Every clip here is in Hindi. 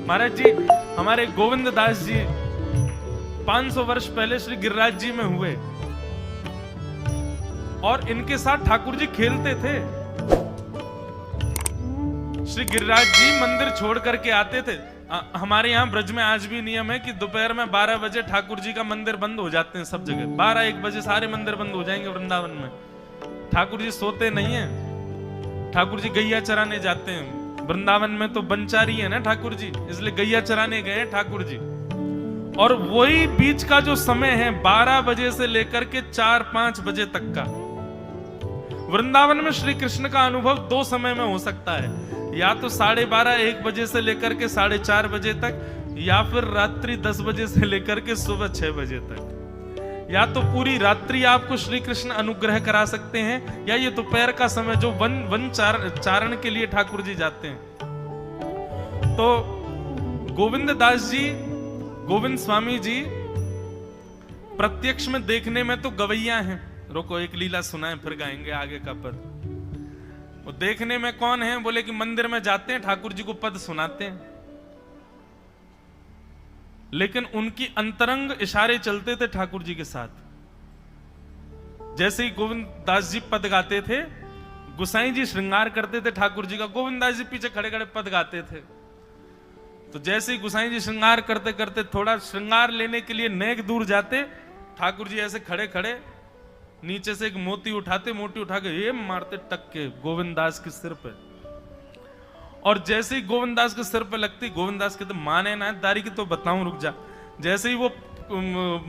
महाराज जी हमारे गोविंद दास जी 500 वर्ष पहले श्री गिरिराज जी में हुए और इनके साथ ठाकुर जी खेलते थे। श्री गिरिराज जी मंदिर छोड़ करके आते थे। हमारे यहाँ ब्रज में आज भी नियम है कि दोपहर में 12 बजे ठाकुर जी का मंदिर बंद हो जाते हैं सब जगह। 12-1 बजे सारे मंदिर बंद हो जाएंगे वृंदावन में। ठाकुर जी सोते नहीं है, ठाकुर जी गैया चराने जाते हैं। वृंदावन में तो बनचारी है ना ठाकुर जी, इसलिए गैया चराने गए ठाकुर जी। और वही बीच का जो समय है 12 बजे से लेकर के 4-5 बजे तक का, वृंदावन में श्री कृष्ण का अनुभव 2 समय में हो सकता है, या तो 12:30-1 बजे से लेकर के 4:30 बजे तक, या फिर रात्रि 10 बजे से लेकर के सुबह 6 बजे तक। या तो पूरी रात्रि आपको श्री कृष्ण अनुग्रह करा सकते हैं, या ये दोपहर का समय जो वन चारण के लिए ठाकुर जी जाते हैं। तो गोविंद दास जी, गोविंद स्वामी जी प्रत्यक्ष में देखने में तो गवैया हैं। रोको एक लीला सुनाए फिर गाएंगे आगे का पद। वो देखने में कौन है? बोले कि मंदिर में जाते हैं ठाकुर जी को पद सुनाते हैं, लेकिन उनकी अंतरंग इशारे चलते थे ठाकुर जी के साथ। जैसे ही गोविंद दास जी पद गाते थे, गुसाई जी श्रृंगार करते थे ठाकुर जी का, गोविंद दास जी पीछे खड़े खड़े पद गाते थे। तो जैसे ही गुसाई जी श्रृंगार करते करते थोड़ा श्रृंगार लेने के लिए नेक दूर जाते, ठाकुर जी ऐसे खड़े खड़े नीचे से एक मोती उठाते, मोती उठा के ये मारते टक के गोविंद दास के सिर पे। और जैसे ही गोविंद दास के सिर पे लगती, गोविंद दास कहते माने ना दारी की तो बताऊं, रुक जा। जैसे ही वो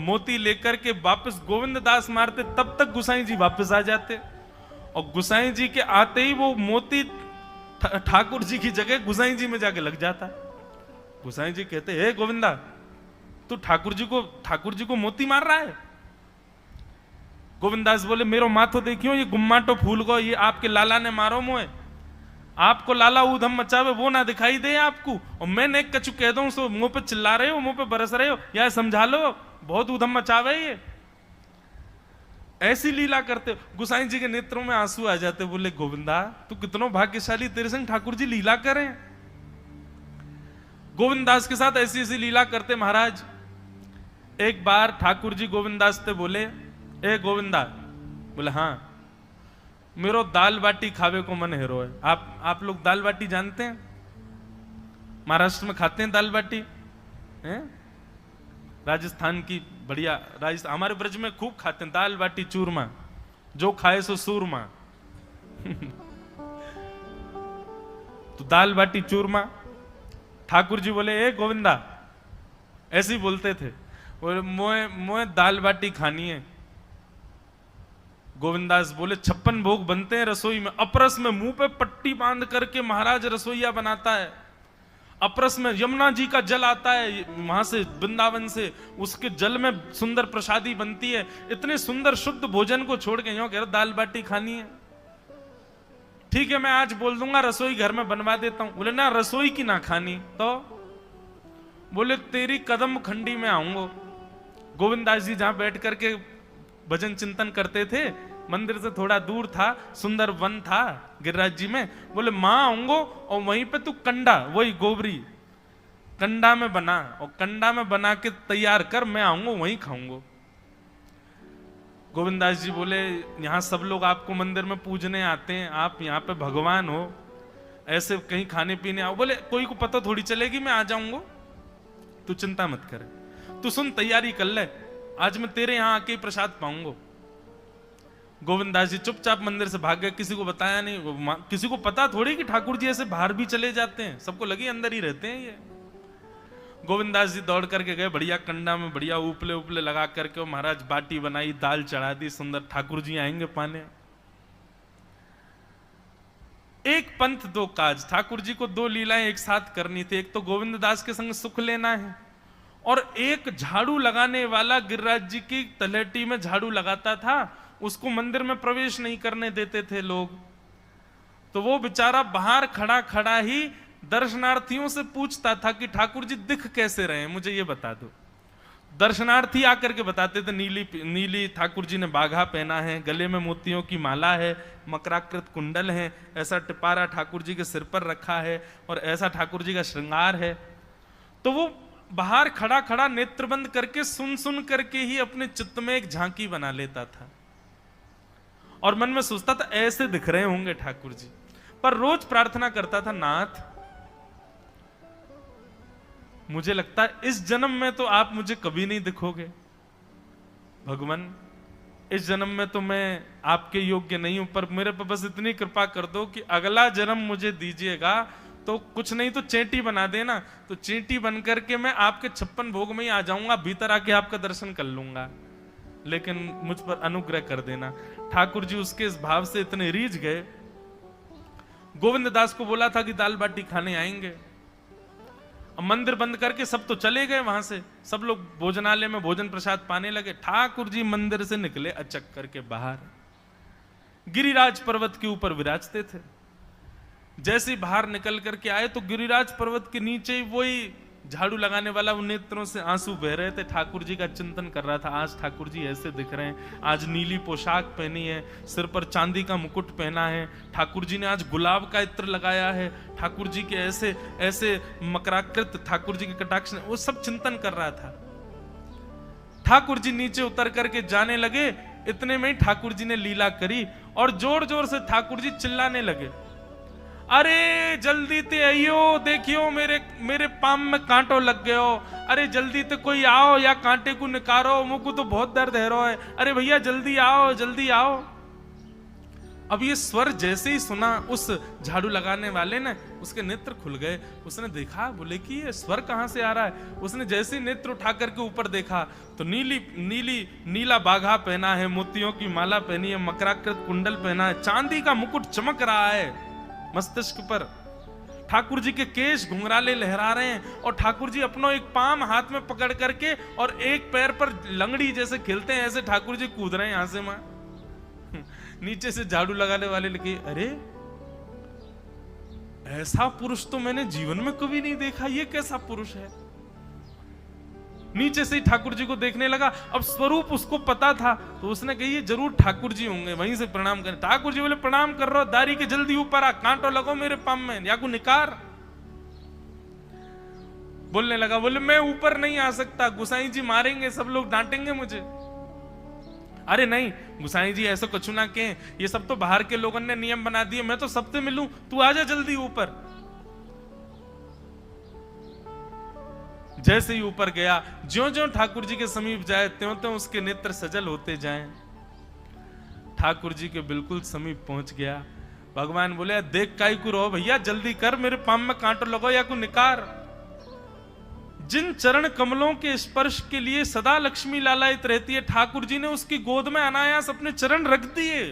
मोती लेकर के वापस गोविंद दास मारते, तब तक गुसाई जी वापस आ जाते। और गुसाई जी के आते ही वो मोती ठाकुर जी की जगह गुसाई जी में जाके लग जाता। गुसाई जी कहते हे गोविंदा, तू ठाकुर जी को मोती मार रहा है? गोविंद दास बोले मेरो माथो देखियो, ये गुम्माटो फूल गो, ये आपके लाला ने मारो मोए। आपको लाला ऊधम मचावे वो ना दिखाई दे आपको, और मैं नेक कछु कह दूं सो मुंह पे चिल्ला रहे हो, मुंह पे बरस रहे हो, या समझा लो बहुत ऊधम मचावे ये। ऐसी लीला करते। गुसाई जी के नेत्रों में आंसू आ जाते। बोले गोविंदा तू कितनो भाग्यशाली, तेरे संग ठाकुर जी लीला करें। गोविंद दास के साथ ऐसी ऐसी लीला करते महाराज। एक बार ठाकुर जी गोविंद दास से बोले ए गोविंदा, बोले हाँ मेरो दाल बाटी खावे को मन हेरो है। आप लोग दाल बाटी जानते हैं? महाराष्ट्र में खाते हैं दाल बाटी हैं? राजस्थान की बढ़िया, राजस्थान हमारे ब्रज में खूब खाते हैं दाल बाटी चूरमा, जो खाए सो सूरमा। तो दाल बाटी चूरमा। ठाकुर जी बोले ए गोविंदा, ऐसे ही बोलते थे, बोले मोए दाल बाटी खानी है। गोविंदास बोले 56 भोग बनते हैं रसोई में। अपरस में मुंह पे पट्टी बांध करके महाराज रसोईया बनाता है। अपरस में यमुना जी का जल आता है वहां से, वृंदावन से, उसके जल में सुंदर प्रसादी बनती है। इतने सुंदर शुद्ध भोजन को छोड़ के यूं कह रहे दाल बाटी खानी है। ठीक है मैं आज बोल दूंगा रसोई घर में बनवा देता हूं। बोले ना रसोई की ना खानी तो? बोले तेरी कदम खंडी में आऊंगा। गोविंदास जी जहां बैठ करके भजन चिंतन करते थे, मंदिर से थोड़ा दूर था, सुंदर वन था गिरिराज जी में। बोले मां आऊंगो और वहीं पे तू कंडा, वही गोबरी कंडा में बना, और कंडा में बना के तैयार कर, मैं आऊंगा वहीं खाऊंगा। गोविंदास जी बोले यहां सब लोग आपको मंदिर में पूजने आते हैं, आप यहाँ पे भगवान हो, ऐसे कहीं खाने पीने आओ। बोले कोई को पता थोड़ी चलेगी, मैं आ जाऊंगा, तू चिंता मत करे, तू सुन तैयारी कर ले, आज मैं तेरे यहां आके प्रसाद पाऊंगा। गोविंदास जी चुपचाप मंदिर से भाग गए, किसी को बताया नहीं। किसी को पता थोड़ी कि ठाकुर जी ऐसे बाहर भी चले जाते हैं, सबको लगी अंदर ही रहते हैं ये। गोविंदास जी दौड़ करके गए, बढ़िया कंडा में बढ़िया उपले उपले लगा करके महाराज बाटी बनाई, दाल चढ़ा दी, सुंदर। ठाकुर जी आएंगे पाने। एक पंथ दो काज, ठाकुर जी को 2 लीलाएं एक साथ करनी थी। एक तो गोविंद दास के संग सुख लेना है, और एक झाड़ू लगाने वाला गिरिराज जी की तलहटी में झाड़ू लगाता था, उसको मंदिर में प्रवेश नहीं करने देते थे लोग। तो वो बेचारा बाहर खड़ा खड़ा ही दर्शनार्थियों से पूछता था कि ठाकुर जी दिख कैसे रहे हैं, मुझे ये बता दो। दर्शनार्थी आकर के बताते थे नीली ठाकुर जी ने बाघा पहना है, गले में मोतियों की माला है, मकराकृत कुंडल है, ऐसा टिपारा ठाकुर जी के सिर पर रखा है, और ऐसा ठाकुर जी का श्रृंगार है। तो वो बाहर खड़ा खड़ा नेत्र बंद करके सुन सुन करके ही अपने चित्त में एक झांकी बना लेता था और मन में सोचता था ऐसे दिख रहे होंगे ठाकुर जी। पर रोज प्रार्थना करता था, नाथ मुझे लगता है इस जन्म में तो आप मुझे कभी नहीं दिखोगे, भगवान इस जन्म में तो मैं आपके योग्य नहीं हूं, पर मेरे पर बस इतनी कृपा कर दो कि अगला जन्म मुझे दीजिएगा तो कुछ नहीं तो चेंटी बना देना, तो चेंटी बन करके मैं आपके 56 भोग में ही आ जाऊंगा, भीतर आके आपका दर्शन कर लूंगा, लेकिन मुझ पर अनुग्रह कर देना। ठाकुर जी उसके इस भाव से इतने रीझ गए। गोविंद दास को बोला था कि दाल बाटी खाने आएंगे, अब मंदिर बंद करके सब तो चले गए वहां से, सब लोग भोजनालय में भोजन प्रसाद पाने लगे। ठाकुर जी मंदिर से निकले अचक करके बाहर, गिरिराज पर्वत के ऊपर विराजते थे। जैसे ही बाहर निकल करके आए तो गिरिराज पर्वत के नीचे ही वही झाड़ू लगाने वाला उन नेत्रों से आंसू बह रहे थे। ठाकुर जी का चिंतन कर रहा था, आज ठाकुर जी ऐसे दिख रहे हैं, आज नीली पोशाक पहनी है, सिर पर चांदी का मुकुट पहना है, ठाकुर जी ने आज गुलाब का इत्र लगाया है, ठाकुर जी के ऐसे ऐसे मकराकृत ठाकुर जी के कटाक्ष, वो सब चिंतन कर रहा था। ठाकुर जी नीचे उतर करके जाने लगे, इतने में ही ठाकुर जी ने लीला करी और जोर जोर से ठाकुर जी चिल्लाने लगे, अरे जल्दी ते आइयो, देखियो मेरे पाम में कांटो लग गयो, अरे जल्दी ते कोई आओ या कांटे को निकारो, मुझको तो बहुत दर्द है रो है, अरे भैया जल्दी आओ जल्दी आओ। अब ये स्वर जैसे ही सुना उस झाड़ू लगाने वाले ने, उसके नेत्र खुल गए। उसने देखा, बोले कि ये स्वर कहां से आ रहा है। उसने जैसे ही नेत्र उठा करके ऊपर देखा तो नीला बाघा पहना है, मोतियों की माला पहनी है, मकराकृत कुंडल पहना है, चांदी का मुकुट चमक रहा है मस्तिष्क पर, ठाकुर जी के केश घुंघराले लहरा रहे हैं और ठाकुर जी अपना एक पाम हाथ में पकड़ करके और एक पैर पर लंगड़ी जैसे खेलते हैं ऐसे ठाकुर जी कूद रहे हैं यहां से वहां। नीचे से झाड़ू लगाने वाले लगे, अरे ऐसा पुरुष तो मैंने जीवन में कभी नहीं देखा, ये कैसा पुरुष है। नीचे से ही ठाकुर जी को देखने लगा। अब स्वरूप उसको पता था तो उसने कही ये जरूर ठाकुर जी होंगे, वहीं से प्रणाम करें। ठाकुर जी बोले प्रणाम कर रहा हूं, दारी के जल्दी ऊपर आ, कांटो लगो मेरे पाम में या को निकार। बोलने लगा, बोले मैं ऊपर नहीं आ सकता, गुसाई जी मारेंगे, सब लोग डांटेंगे मुझे। अरे नहीं गुसाई जी ऐसा कुछ ना कहें, ये सब तो बाहर के लोगों ने नियम बना दिए, मैं तो सबसे मिलूं, तू आजा जल्दी ऊपर। जैसे ही ऊपर गया, ज्यों-ज्यों ठाकुर जी के समीप जाए त्यों-त्यों उसके नेत्र सजल होते जाएं। ठाकुर जी के बिल्कुल समीप पहुंच गया। भगवान बोले, देख काई को रो भैया, जल्दी कर, मेरे पाम में कांटो लगो या को निकार। जिन चरण कमलों के स्पर्श के लिए सदा लक्ष्मी लालायित रहती है, ठाकुर जी ने उसकी गोद में अनायास अपने चरण रख दिए।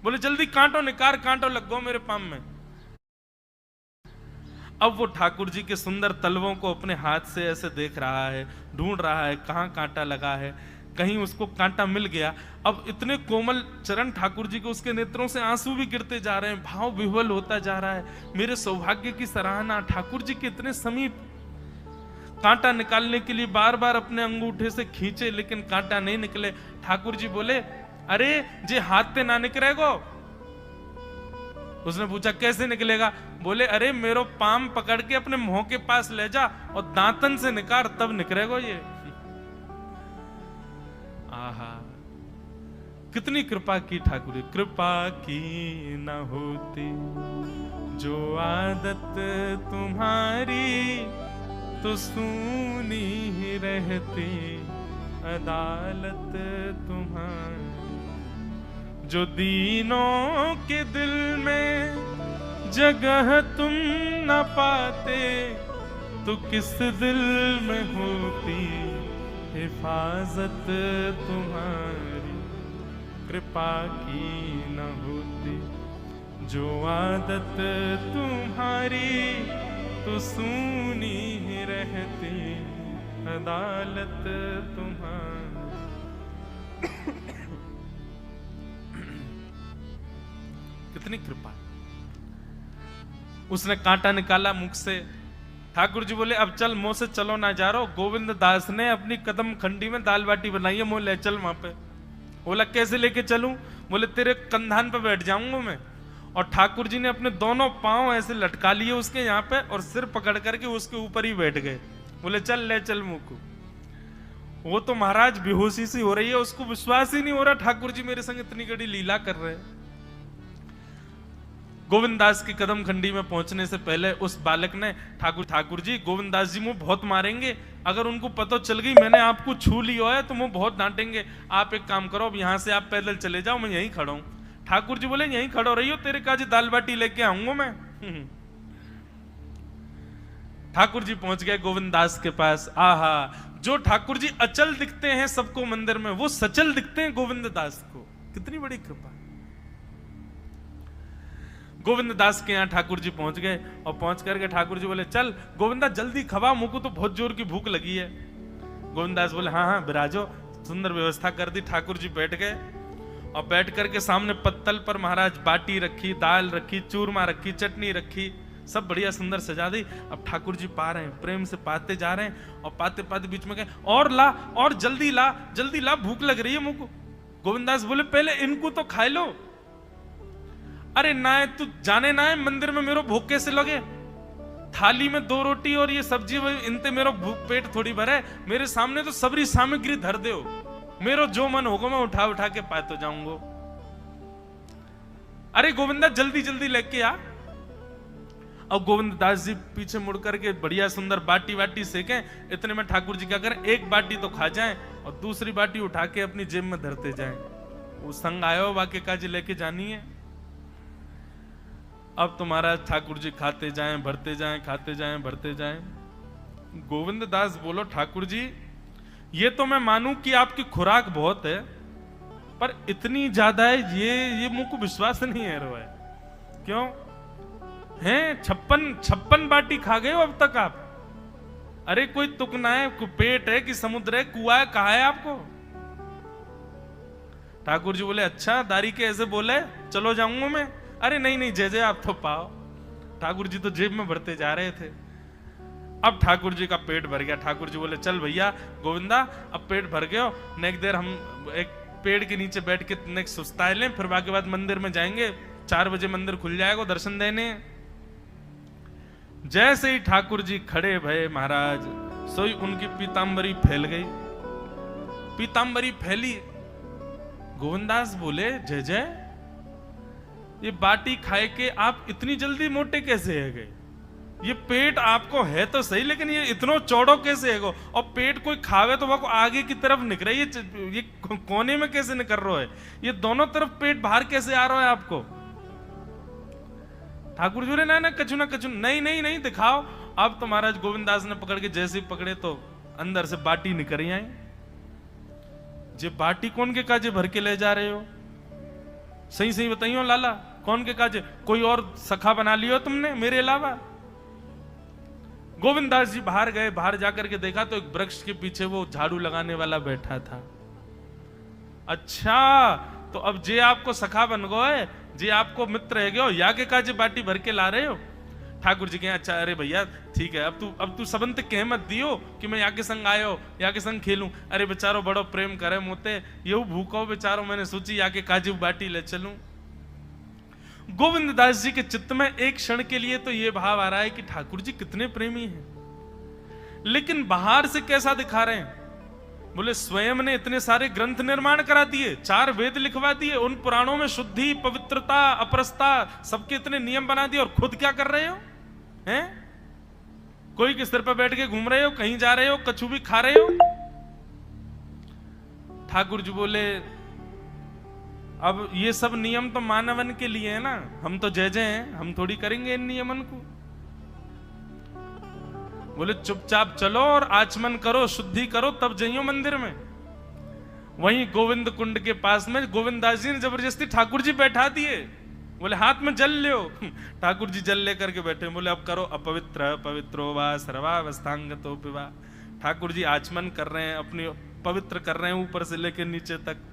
बोले जल्दी कांटो निकार, कांटो लग गो मेरे पाम में। अब वो ठाकुर जी के सुंदर तलवों को अपने हाथ से ऐसे देख रहा है, ढूंढ रहा है कहां कांटा लगा है, कहीं उसको कांटा मिल गया। अब इतने कोमल चरण ठाकुर जी के, उसके नेत्रों से आंसू भी गिरते जा रहे हैं, भाव विह्वल होता जा रहा है। मेरे सौभाग्य की सराहना, ठाकुर जी के इतने समीप। कांटा निकालने के लिए बार बार अपने अंगूठे से खींचे लेकिन कांटा नहीं निकले। ठाकुर जी बोले, अरे जे हाथ से ना निकलेगो। उसने पूछा कैसे निकलेगा। बोले अरे मेरो पाम पकड़ के अपने मुंह के पास ले जा और दांतन से निकाल, तब निकलेगा ये। आहा कितनी कृपा की ठाकुर। कृपा की न होती जो आदत तुम्हारी, तो सूनी ही रहती अदालत तुम्हारी। जो दीनों के दिल में जगह तुम न पाते, तो किस दिल में होती हिफाजत तुम्हारी। कृपा की न होती जो आदत तुम्हारी, तो सूनी ही रहती अदालत तुम्हारी। कितनी कृपा। उसने कांटा निकाला मुख से। ठाकुर जी बोले अब चल, मुंह से चलो ना जा रहा। गोविंद दास ने अपनी कदम खंडी में दाल बाटी बनाई है, मुंह ले चल वहां पे। बोला कैसे लेके चलूं। बोले तेरे कंधान पे बैठ जाऊंगा मैं। और ठाकुर जी ने अपने दोनों पांव ऐसे लटका लिए उसके यहाँ पे और सिर पकड़ करके उसके ऊपर ही बैठ गए। बोले चल ले चल मुकु। वो तो महाराज बेहोशी सी हो रही है, उसको विश्वास ही नहीं हो रहा ठाकुर जी मेरे संग इतनी बड़ी लीला कर रहे हैं। गोविंद दास की कदम खंडी में पहुंचने से पहले उस बालक ने ठाकुर जी गोविंद दास जी मुझे बहुत मारेंगे, अगर उनको पता चल गई मैंने आपको छू लिया है तो मुझे बहुत डांटेंगे, आप एक काम करो अब यहां से आप पैदल चले जाओ, मैं यहीं खड़ा हूं। ठाकुर जी बोले यहीं खड़ो रही हो, तेरे काज दाल बाटी लेके आऊंगा मैं। ठाकुर जी पहुंच गए गोविंद दास के पास। आहा, जो ठाकुर जी अचल दिखते हैं सबको मंदिर में, वो सचल दिखते हैं गोविंद दास को, कितनी बड़ी कृपा। गोविंद दास के यहाँ ठाकुर जी पहुंच गए और पहुंच करके ठाकुर जी बोले चल गोविंदा जल्दी खवा, मुझको तो बहुत जोर की भूख लगी है। गोविंद दास बोले हाँ हाँ विराजो, सुंदर व्यवस्था कर दी। ठाकुर जी बैठ गए और बैठ करके सामने पत्तल पर महाराज बाटी रखी, दाल रखी, चूरमा रखी, चटनी रखी, सब बढ़िया सुंदर सजा दी। अब ठाकुर जी पा रहे हैं, प्रेम से पाते जा रहे हैं और पाते पाते बीच में गए और ला और जल्दी ला भूख लग रही है मुझको। गोविंदास बोले पहले इनको तो खा लो। अरे ना तू जाने ना है मंदिर में मेरो भूख कैसे लगे, थाली में 2 रोटी और ये सब्जी, इनते मेरो भूख पेट थोड़ी भरे, मेरे सामने तो सबरी सामग्री धर दो, मेरो जो मन होगा मैं उठा उठा के पाते जाऊंगा। अरे गोविंदा जल्दी जल्दी लेके आ। अब गोविंद दास जी पीछे मुड़ करके बढ़िया सुंदर बाटी वाटी सेकें, इतने में ठाकुर जी क्या करें, एक बाटी तो खा जाएं और दूसरी बाटी उठा के अपनी जेब में धरते जाएं। वो संग आयो वाक्य काजी लेके जानी है। अब तो महाराज ठाकुर जी खाते जाएं भरते जाएं, खाते जाएं भरते जाएं। गोविंद दास बोलो ठाकुर जी ये तो मैं मानूं कि आपकी खुराक बहुत है, पर इतनी ज्यादा है ये मुझको विश्वास नहीं है रो है। क्यों हैं 56 बाटी खा गए हो अब तक आप? अरे कोई तुकना है, पेट है कि समुद्र है, कुआ है, कहा है आपको? ठाकुर जी बोले अच्छा दारी के ऐसे बोले, चलो जाऊंगा मैं। अरे नहीं नहीं जय जय आप तो पाओ। ठाकुर जी तो जेब में भरते जा रहे थे। अब ठाकुर जी का पेट भर गया। ठाकुर जी बोले चल भैया गोविंदा अब पेट भर गया, नेक देर हम एक पेड़ के नीचे बैठ के नेक सुस्ताए लें, फिर बाकी बाद मंदिर में जाएंगे, 4 बजे मंदिर खुल जाएगा दर्शन देने। जैसे ही ठाकुर जी खड़े भये महाराज, सोई उनकी पीतांबरी फैल गई। पीतांबरी फैली, गोविंदास बोले जय जय ये बाटी खाए के आप इतनी जल्दी मोटे कैसे है गए? ये पेट आपको है तो सही, लेकिन ये इतना चौड़ो कैसे है गो? और पेट कोई खावे तो वो आगे की तरफ निकल रही है, ये कोने में कैसे निकल रहा है? ये दोनों तरफ पेट बाहर कैसे आ रहा है आपको? ठाकुर जी बोले ना कछु ना कछु, नहीं नहीं नहीं दिखाओ। अब तो महाराज गोविंदास ने पकड़ के जैसे ही पकड़े तो अंदर से बाटी निकल आई। जे बाटी कौन के काजे भर के ले जा रहे हो? सही सही बताइयो लाला, कौन के काजे? कोई और सखा बना लियो तुमने मेरे अलावा? गोविंदास जी बाहर गए, बाहर जाकर के देखा तो एक वृक्ष के पीछे वो झाड़ू लगाने वाला बैठा था। अच्छा तो अब जे आपको सखा बन गए, जे आपको मित्र है गयो, या के काजे बाटी भर के ला रहे हो? ठाकुर जी कहे अच्छा अरे भैया ठीक है, अब तू सबंत कह मत दियो कि मैं या के संग आयो, या के संग खेलूं। अरे बेचारो बड़ो प्रेम करे मोते, ये भूखो बेचारो, मैंने सोची या के काजे बाटी ले चलूं। गोविंद दास जी के चित्त में एक क्षण के लिए तो ये भाव आ रहा है कि ठाकुर जी कितने प्रेमी हैं, लेकिन बाहर से कैसा दिखा रहे हैं? बोले स्वयं ने इतने सारे ग्रंथ निर्माण करा दिए, 4 वेद लिखवा दिए, उन पुराणों में शुद्धि, पवित्रता, अपरसता सबके इतने नियम बना दिए, और खुद क्या कर रहे हो हैं? कोई के सिर पर बैठ के घूम रहे हो, कहीं जा रहे हो, कछु भी खा रहे हो। ठाकुर जी बोले अब ये सब नियम तो मानवन के लिए है ना, हम तो जय जय हैं, हम थोड़ी करेंगे इन नियमन को। बोले चुपचाप चलो और आचमन करो, शुद्धि करो, तब जाइयो मंदिर में। वहीं गोविंद कुंड के पास में गोविंदास जी ने जबरदस्ती ठाकुर जी बैठा दिए। बोले हाथ में जल लो। ठाकुर जी जल लेकर के बैठे, बोले अब करो अपवित्र पवित्रो वा सर्वावस्थांगतो पिवा। ठाकुर जी आचमन कर रहे हैं, अपनी पवित्र कर रहे हैं ऊपर से लेकर नीचे तक।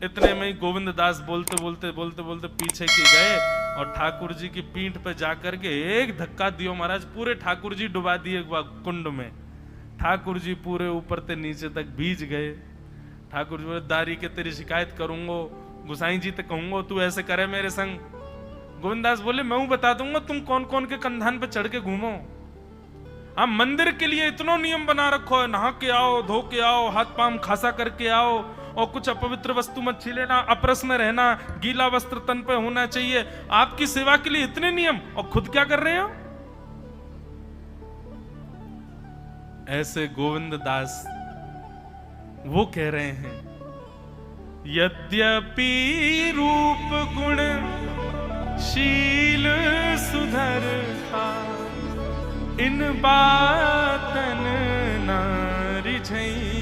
इतने में ही गोविंद दास बोलते बोलते बोलते बोलते पीछे की गए और ठाकुर जी की पीठ पे जाकर के एक धक्का दियो महाराज, पूरे ठाकुर जी डुबा दिए कुंड में। ठाकुर जी पूरे ऊपर से नीचे तक भीज गए। ठाकुर जी बोले दारी के तेरी शिकायत करूंगो, गुसाई जी तक कहूंगो तू ऐसे करे मेरे संग। गोविंदास बोले मैं बता दूंगा तुम कौन कौन के कंधान पे चढ़ के घूमो। हम मंदिर के लिए इतना नियम बना रखो है, नहा के आओ, धो के आओ, हाथ पांव खासा करके आओ, और कुछ अपवित्र वस्तु मत छीलेना, अपरस में रहना, गीला वस्त्र तन पे होना चाहिए। आपकी सेवा के लिए इतने नियम, और खुद क्या कर रहे हो? ऐसे गोविंद दास वो कह रहे हैं, यद्यपि रूप गुण शील सुधरता, इन बातन नारी झई